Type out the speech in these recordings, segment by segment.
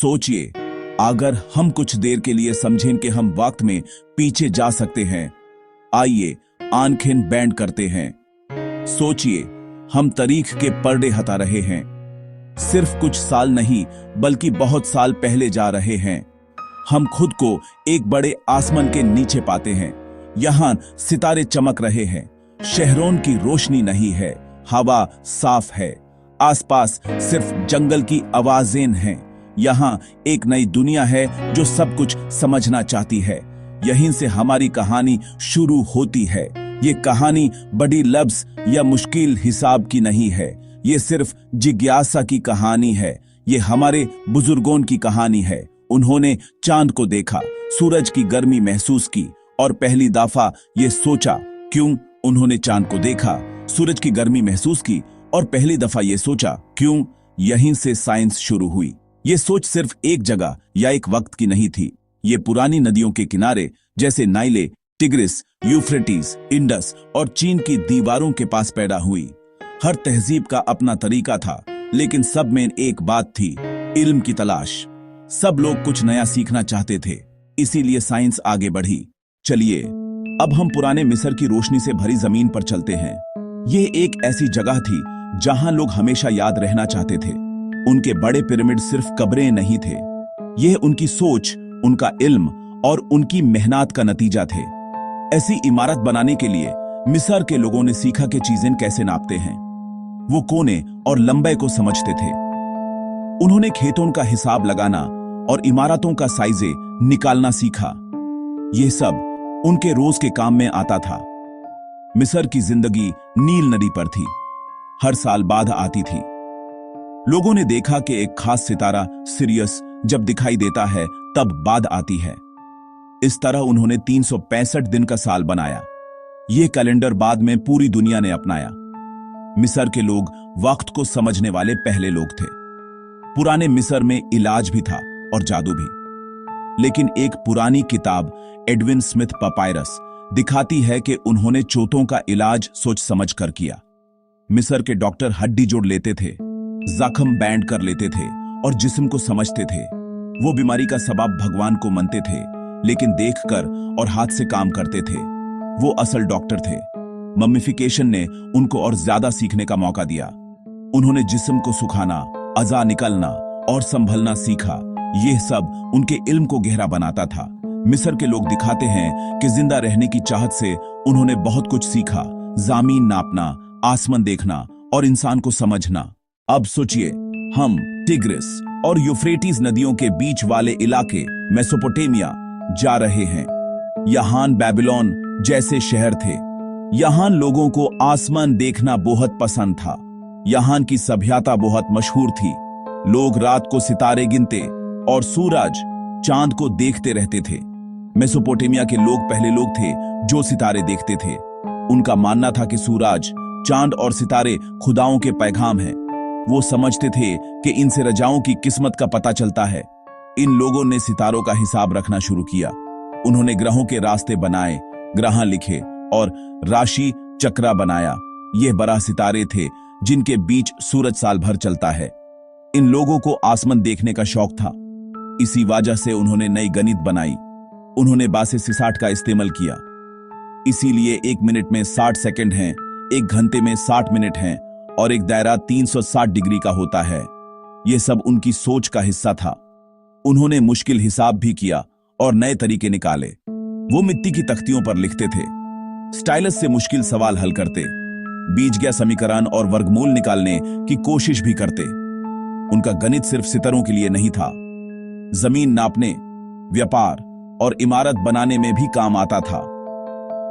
सोचिए, अगर हम कुछ देर के लिए समझें कि हम वक्त में पीछे जा सकते हैं, आइए आंखें बैंड करते हैं। सोचिए, हम तारीख के पर्दे हटा रहे हैं। सिर्फ कुछ साल नहीं, बल्कि बहुत साल पहले जा रहे हैं। हम खुद को एक बड़े आसमान के नीचे पाते हैं। यहां सितारे चमक रहे हैं, शहरों की रोशनी नहीं है, हवा साफ है, आसपास सिर्फ जंगल की आवाजें हैं। यहाँ एक नई दुनिया है जो सब कुछ समझना चाहती है। यहीं से हमारी कहानी शुरू होती है। ये कहानी बड़ी लफ्ज या मुश्किल हिसाब की नहीं है, ये सिर्फ जिज्ञासा की कहानी है। ये हमारे बुजुर्गों की कहानी है। उन्होंने चांद को देखा, सूरज की गर्मी महसूस की और पहली दफा ये सोचा क्यों। उन्होंने चांद को देखा, सूरज की गर्मी महसूस की और पहली दफा ये सोचा क्यों। यहीं से साइंस शुरू हुई। ये सोच सिर्फ एक जगह या एक वक्त की नहीं थी। ये पुरानी नदियों के किनारे जैसे नाइले, टिग्रिस, यूफ्रेटिस, इंडस और चीन की दीवारों के पास पैदा हुई। हर तहजीब का अपना तरीका था, लेकिन सब में एक बात थी, इल्म की तलाश। सब लोग कुछ नया सीखना चाहते थे, इसीलिए साइंस आगे बढ़ी। चलिए अब हम पुराने मिस्र की रोशनी से भरी जमीन पर चलते हैं। यह एक ऐसी जगह थी जहां लोग हमेशा याद रहना चाहते थे। उनके बड़े पिरामिड सिर्फ कब्रें नहीं थे, यह उनकी सोच, उनका इल्म और उनकी मेहनत का नतीजा थे। ऐसी इमारत बनाने के लिए मिस्र के लोगों ने सीखा कि चीजें कैसे नापते हैं। वो कोने और लंबाई को समझते थे। उन्होंने खेतों का हिसाब लगाना और इमारतों का साइजे निकालना सीखा। यह सब उनके रोज के काम में आता था। मिस्र की जिंदगी नील नदी पर थी। हर साल बाढ़ आती थी। लोगों ने देखा कि एक खास सितारा सिरियस जब दिखाई देता है तब बाढ़ आती है। इस तरह उन्होंने 365 दिन का साल बनाया। यह कैलेंडर बाद में पूरी दुनिया ने अपनाया। मिस्र के लोग वक्त को समझने वाले पहले लोग थे। पुराने मिस्र में इलाज भी था और जादू भी। लेकिन एक पुरानी किताब एडविन स्मिथ पपायरस दिखाती है कि उन्होंने चोटों का इलाज सोच समझ कर किया। मिस्र के डॉक्टर हड्डी जोड़ लेते थे, जख्म बैंड कर लेते थे और जिस्म को समझते थे। वो बीमारी का सबब भगवान को मानते थे, लेकिन देखकर और हाथ से काम करते थे। वो असल डॉक्टर थे। मम्मीफिकेशन ने उनको और ज्यादा सीखने का मौका दिया। उन्होंने जिस्म को सुखाना, अज़ा निकलना और संभलना सीखा। यह सब उनके इल्म को गहरा बनाता था। मिस्र के लोग दिखाते हैं कि जिंदा रहने की चाहत से उन्होंने बहुत कुछ सीखा, जमीन नापना, आसमान देखना और इंसान को समझना। अब सोचिए, हम टिग्रिस और यूफ्रेटिस नदियों के बीच वाले इलाके मेसोपोटामिया जा रहे हैं। यहाँ बेबीलोन जैसे शहर थे। यहाँ लोगों को आसमान देखना बहुत पसंद था। यहाँ की सभ्यता बहुत मशहूर थी। लोग रात को सितारे गिनते और सूरज चांद को देखते रहते थे। मेसोपोटामिया के लोग पहले लोग थे जो सितारे देखते थे। उनका मानना था कि सूरज, चांद और सितारे खुदाओं के पैगाम हैं। वो समझते थे कि इनसे रजाओं की किस्मत का पता चलता है। इन लोगों ने सितारों का हिसाब रखना शुरू किया। उन्होंने ग्रहों के रास्ते बनाए, ग्रह लिखे और राशि चक्रा बनाया। ये 12 सितारे थे जिनके बीच सूरज साल भर चलता है। इन लोगों को आसमान देखने का शौक था। इसी वजह से उन्होंने नई गणित बनाई। उन्होंने बासे 60 का इस्तेमाल किया। इसीलिए 1 मिनट में 60 सेकंड हैं, 1 घंटे में 60 मिनट हैं और एक दायरा 360 डिग्री का होता है। यह सब उनकी सोच का हिस्सा था। उन्होंने मुश्किल हिसाब भी किया और नए तरीके निकाले। वो मिट्टी की तख्तियों पर लिखते थे, स्टाइलस से मुश्किल सवाल हल करते, बीजगणित समीकरण और वर्गमूल निकालने की कोशिश भी करते। उनका गणित सिर्फ सितारों के लिए नहीं था, जमीन नापने, व्यापार और इमारत बनाने में भी काम आता था।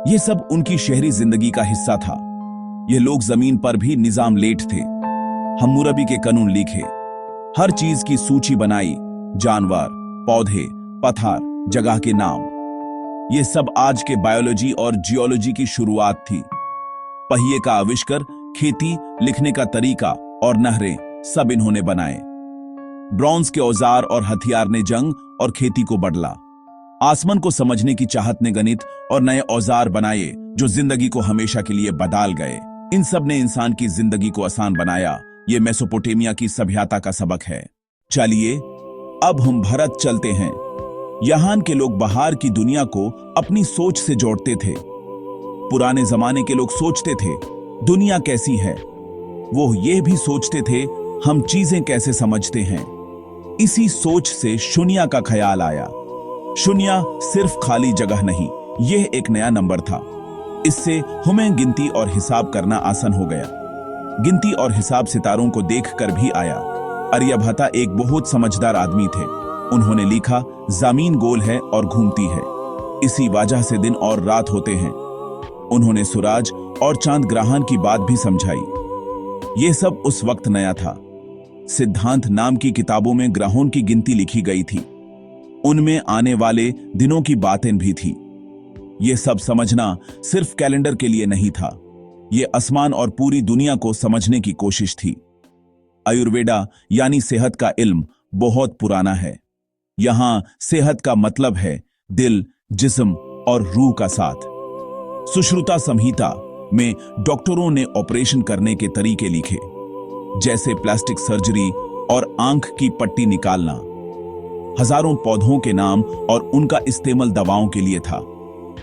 यह सब उनकी शहरी जिंदगी का हिस्सा था। ये लोग जमीन पर भी निजाम लेट थे। हम्मुरबी के कानून लिखे, हर चीज की सूची बनाई, जानवर, पौधे, पत्थर, जगह के नाम। ये सब आज के बायोलॉजी और जियोलॉजी की शुरुआत थी। पहिए का आविष्कार, खेती, लिखने का तरीका और नहरें सब इन्होंने बनाए। ब्रॉन्ज के औजार और हथियार ने जंग और खेती को बदला। आसमान को समझने की चाहत ने गणित और नए औजार बनाए जो जिंदगी को हमेशा के लिए बदल गए। इन सब ने इंसान की जिंदगी को आसान बनाया। ये मेसोपोटामिया की सभ्यता का सबक है। चलिए अब हम भारत चलते हैं। यहाँ के लोग बाहर की दुनिया को अपनी सोच से जोड़ते थे। पुराने जमाने के लोग सोचते थे दुनिया कैसी है, वो ये भी सोचते थे हम चीजें कैसे समझते हैं। इसी सोच से शून्य का ख्याल आया। शून्य सिर्फ खाली जगह नहीं, यह एक नया नंबर था। इससे हमें गिनती और हिसाब करना आसान हो गया। गिनती और हिसाब सितारों को देखकर भी आया। आर्यभट्ट एक बहुत समझदार आदमी थे। उन्होंने लिखा, जमीन गोल है और घूमती है, इसी वजह से दिन और रात होते हैं। उन्होंने सूरज और चांद ग्रहण की बात भी समझाई। यह सब उस वक्त नया था। सिद्धांत नाम की किताबों में ग्रहों की गिनती लिखी गई थी। उनमें आने वाले दिनों की बातें भी थी। यह सब समझना सिर्फ कैलेंडर के लिए नहीं था, यह आसमान और पूरी दुनिया को समझने की कोशिश थी। आयुर्वेदा यानी सेहत का इल्म बहुत पुराना है। यहां सेहत का मतलब है दिल, जिस्म और रूह का साथ। सुश्रुता संहिता में डॉक्टरों ने ऑपरेशन करने के तरीके लिखे, जैसे प्लास्टिक सर्जरी और आंख की पट्टी निकालना। हजारों पौधों के नाम और उनका इस्तेमाल दवाओं के लिए था।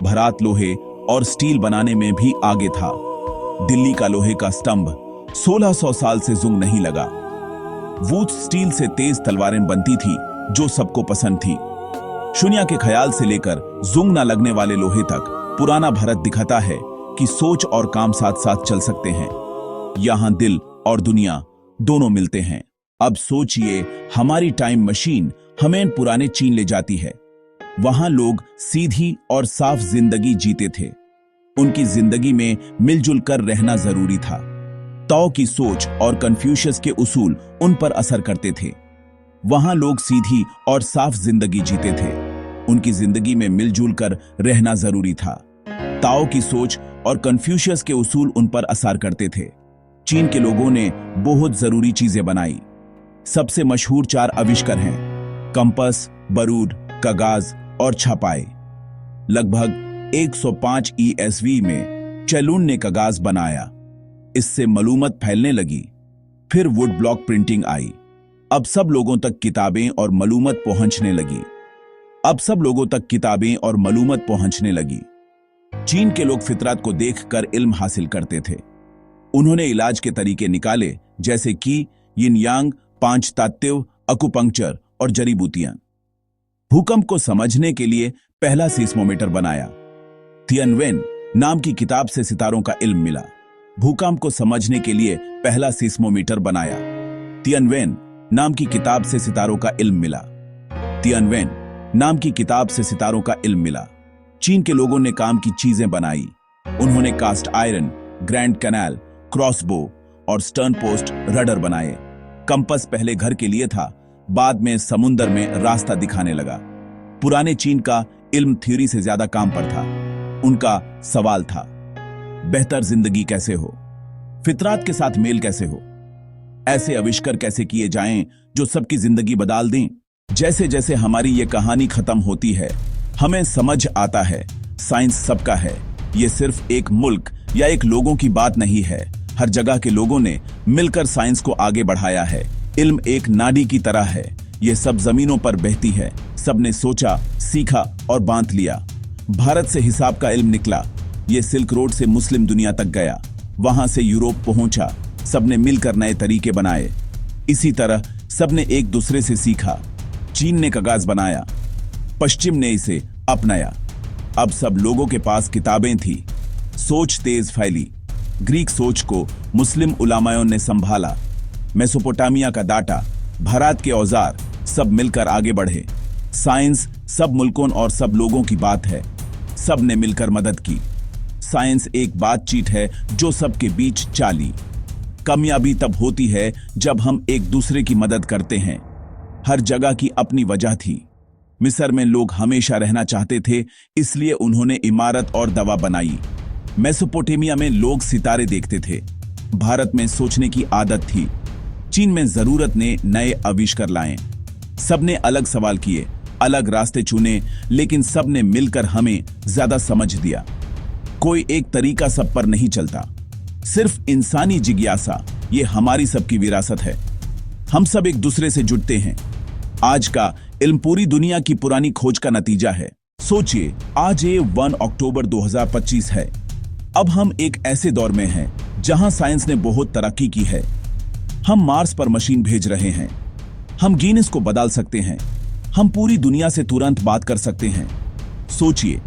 भारत लोहे और स्टील बनाने में भी आगे था। दिल्ली का लोहे का स्तंभ 1600 साल से जुंग नहीं लगा। वो स्टील से तेज तलवारें बनती थी जो सबको पसंद थी। शून्य के ख्याल से लेकर जुंग न लगने वाले लोहे तक पुराना भारत दिखाता है कि सोच और काम साथ साथ चल सकते हैं। यहां दिल और दुनिया दोनों मिलते हैं। अब सोचिए, हमारी टाइम मशीन हमें पुराने चीन ले जाती है। वहां लोग सीधी और साफ जिंदगी जीते थे। उनकी जिंदगी में मिलजुल कर रहना जरूरी था। ताओ की सोच और कन्फ्यूशियस के उसूल उन पर असर करते थे। वहां लोग सीधी और साफ जिंदगी जीते थे। उनकी जिंदगी में मिलजुल कर रहना जरूरी था। ताओ की सोच और कन्फ्यूशियस के उसूल उन पर असर करते थे। चीन के लोगों ने बहुत जरूरी चीजें बनाई। सबसे मशहूर 4 आविष्कार हैं: कंपास, बारूद, कागज और छपाई। लगभग 105 ईस्वी में चैलुन ने कागज बनाया। इससे मालूमात फैलने लगी। फिर वुड ब्लॉक प्रिंटिंग आई। अब सब लोगों तक किताबें और मालूमात पहुंचने लगी। चीन के लोग फितरत को देखकर इल्म हासिल करते थे। उन्होंने इलाज के तरीके निकाले, जैसे कि यिन यांग, 5 तत्व, अकुपंक्चर और जड़ी बूटियां। भूकंप को समझने के लिए पहला सीस्मोमीटर बनाया। तियानवेन नाम की किताब से सितारों का इल्म मिला। भूकंप को समझने के लिए पहला सीस्मोमीटर बनाया। तियानवेन नाम की किताब से सितारों का इल्म मिला। तियानवेन नाम की किताब से सितारों का इल्म मिला। चीन के लोगों ने काम की चीजें बनाई। उन्होंने cast iron, grand canal, crossbow और स्टर्न पोस्ट रडर बनाए। कंपास पहले घर के लिए था, बाद में समुद्र में रास्ता दिखाने लगा। पुराने चीन का इल्म थ्योरी से ज्यादा काम पर था। उनका सवाल था, बेहतर जिंदगी कैसे हो, फितरत के साथ मेल कैसे हो, ऐसे आविष्कार कैसे किए जाएं जो सबकी जिंदगी बदल दें। जैसे जैसे हमारी ये कहानी खत्म होती है, हमें समझ आता है साइंस सबका है। ये सिर्फ एक मुल्क या एक लोगों की बात नहीं है। हर जगह के लोगों ने मिलकर साइंस को आगे बढ़ाया है। इल्म एक नाडी की तरह है। ये सब जमीनों पर बहती है। सबने सोचा, सीखा और बांट लिया। भारत से हिसाब का इल्म निकला। ये सिल्क रोड से मुस्लिम दुनिया तक गया, वहां से यूरोप पहुंचा। सबने मिलकर नए तरीके बनाए। इसी तरह सबने एक दूसरे से सीखा। चीन ने कागज बनाया, पश्चिम ने इसे अपनाया। अब सब लोगों के पास किताबें थी। सोच तेज फैली। ग्रीक सोच को मुस्लिम उलामाओं ने संभाला। मेसोपोटामिया का डाटा, भारत के औजार, सब मिलकर आगे बढ़े। साइंस सब मुल्कों और सब लोगों की बात है। सब ने मिलकर मदद की। साइंस एक बातचीत है जो सबके बीच चाली। कामयाबी तब होती है जब हम एक दूसरे की मदद करते हैं। हर जगह की अपनी वजह थी। मिस्र में लोग हमेशा रहना चाहते थे, इसलिए उन्होंने इमारत और दवा बनाई। मेसोपोटामिया में लोग सितारे देखते थे। भारत में सोचने की आदत थी। चीन में जरूरत ने नए आविष्कार लाए। सबने अलग सवाल किए, अलग रास्ते चुने, लेकिन सबने मिलकर हमें ज्यादा समझ दिया। कोई एक तरीका सब पर नहीं चलता। सिर्फ इंसानी जिज्ञासा, ये हमारी सबकी विरासत है। हम सब एक दूसरे से जुड़ते हैं। आज का इल्म पूरी दुनिया की पुरानी खोज का नतीजा है। सोचिए, आज ये 1 अक्टूबर 2025 है। अब हम एक ऐसे दौर में हैं जहां साइंस ने बहुत तरक्की की है। हम मार्स पर मशीन भेज रहे हैं, हम गिनीज को बदल सकते हैं, हम पूरी दुनिया से तुरंत बात कर सकते हैं। सोचिए,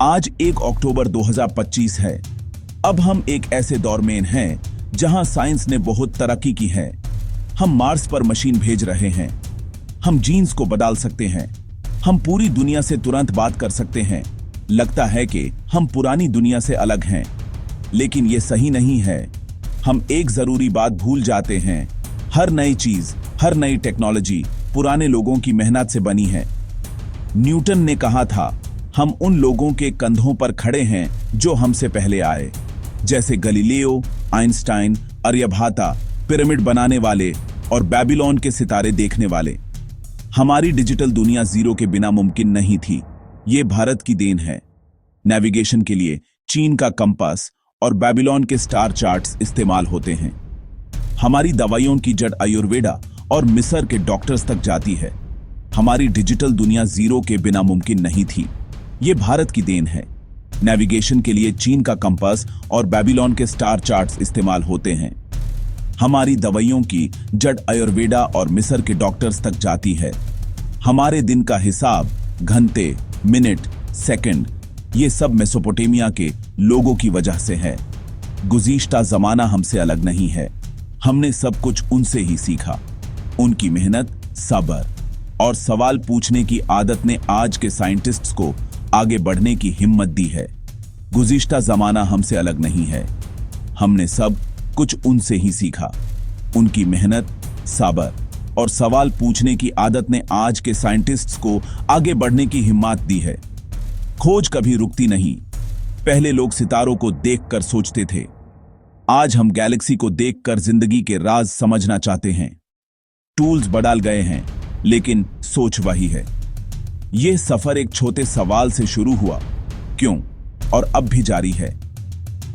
आज 1 अक्टूबर 2025 है। अब हम एक ऐसे दौर में हैं जहां साइंस ने बहुत तरक्की की है। हम मार्स पर मशीन भेज रहे हैं, हम जीन्स को बदल सकते हैं, हम पूरी दुनिया से तुरंत बात कर सकते हैं। लगता है कि हम पुरानी दुनिया से अलग हैं, लेकिन यह सही नहीं है। हम एक जरूरी बात भूल जाते हैं, हर नई चीज, हर नई टेक्नोलॉजी पुराने लोगों की मेहनत से बनी है। न्यूटन ने कहा था, हम उन लोगों के कंधों पर खड़े हैं जो हमसे पहले आए, जैसे गलीलियो, आइंस्टाइन, आर्यभट्टा, पिरामिड बनाने वाले और बेबीलोन के सितारे देखने वाले। हमारी डिजिटल दुनिया जीरो के बिना मुमकिन नहीं थी। ये भारत की देन है। नेविगेशन के लिए चीन का कंपास और बेबीलोन के स्टार चार्ट्स इस्तेमाल होते हैं। हमारी दवाइयों की जड़ आयुर्वेदा और मिस्र के डॉक्टर्स तक जाती है। हमारी डिजिटल दुनिया जीरो के बिना मुमकिन नहीं थी। ये भारत की देन है। नेविगेशन के लिए चीन का कंपास और बेबीलोन के स्टार चार्ट्स इस्तेमाल होते हैं। हमारी दवाइयों की जड़ आयुर्वेदा और मिस्र के डॉक्टर्स तक जाती है। हमारे दिन का हिसाब घंटे, मिनट, सेकंड, ये सब मेसोपोटामिया के लोगों की वजह से है। गुज़िश्ता जमाना हमसे अलग नहीं है। हमने सब कुछ उनसे ही सीखा। उनकी मेहनत, सब्र और सवाल पूछने की आदत ने आज के साइंटिस्ट्स को आगे बढ़ने की हिम्मत दी है। गुज़िश्ता जमाना हमसे अलग नहीं है। हमने सब कुछ उनसे ही सीखा। उनकी मेहनत, सब्र और सवाल पूछने की आदत ने आज के साइंटिस्ट्स को आगे बढ़ने की हिम्मत दी है। खोज कभी रुकती नहीं। पहले लोग सितारों को देखकर सोचते थे, आज हम गैलेक्सी को देखकर जिंदगी के राज समझना चाहते हैं। टूल्स बदल गए हैं, लेकिन सोच वही है। यह सफर एक छोटे सवाल से शुरू हुआ, क्यों, और अब भी जारी है।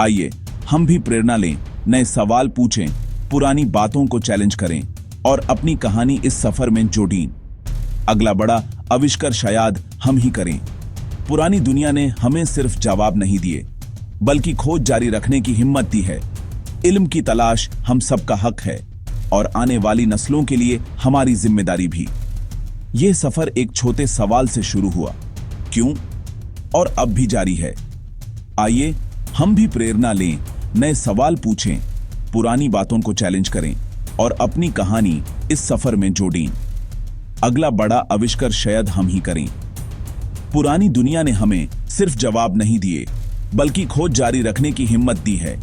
आइए हम भी प्रेरणा लें, नए सवाल पूछें, पुरानी बातों को चैलेंज करें और अपनी कहानी इस सफर में जोड़ें। अगला बड़ा आविष्कार शायद हम ही करें। पुरानी दुनिया ने हमें सिर्फ जवाब नहीं दिए, बल्कि खोज जारी रखने की हिम्मत दी है। इल्म की तलाश हम सबका हक है और आने वाली नस्लों के लिए हमारी जिम्मेदारी भी। यह सफर एक छोटे सवाल से शुरू हुआ, क्यों, और अब भी जारी है। आइए हम भी प्रेरणा लें, नए सवाल पूछें, पुरानी बातों को चैलेंज करें और अपनी कहानी इस सफर में जोड़ें। अगला बड़ा आविष्कार शायद हम ही करें। पुरानी दुनिया ने हमें सिर्फ जवाब नहीं दिए, बल्कि खोज जारी रखने की हिम्मत दी है।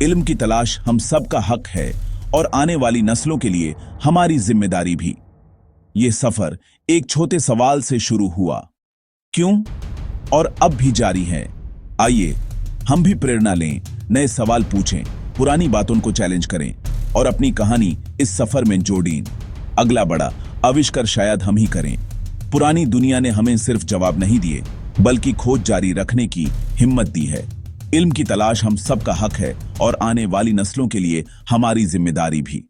इल्म की तलाश हम सबका हक है और आने वाली नस्लों के लिए हमारी जिम्मेदारी भी। यह सफर एक छोटे सवाल से शुरू हुआ, क्यों, और अब भी जारी है। आइए हम भी प्रेरणा लें, नए सवाल पूछें, पुरानी बातों को चैलेंज करें और अपनी कहानी इस सफर में जोड़ें। अगला बड़ा आविष्कार शायद हम ही करें। पुरानी दुनिया ने हमें सिर्फ जवाब नहीं दिए, बल्कि खोज जारी रखने की हिम्मत दी है। इल्म की तलाश हम सबका हक है और आने वाली नस्लों के लिए हमारी जिम्मेदारी भी।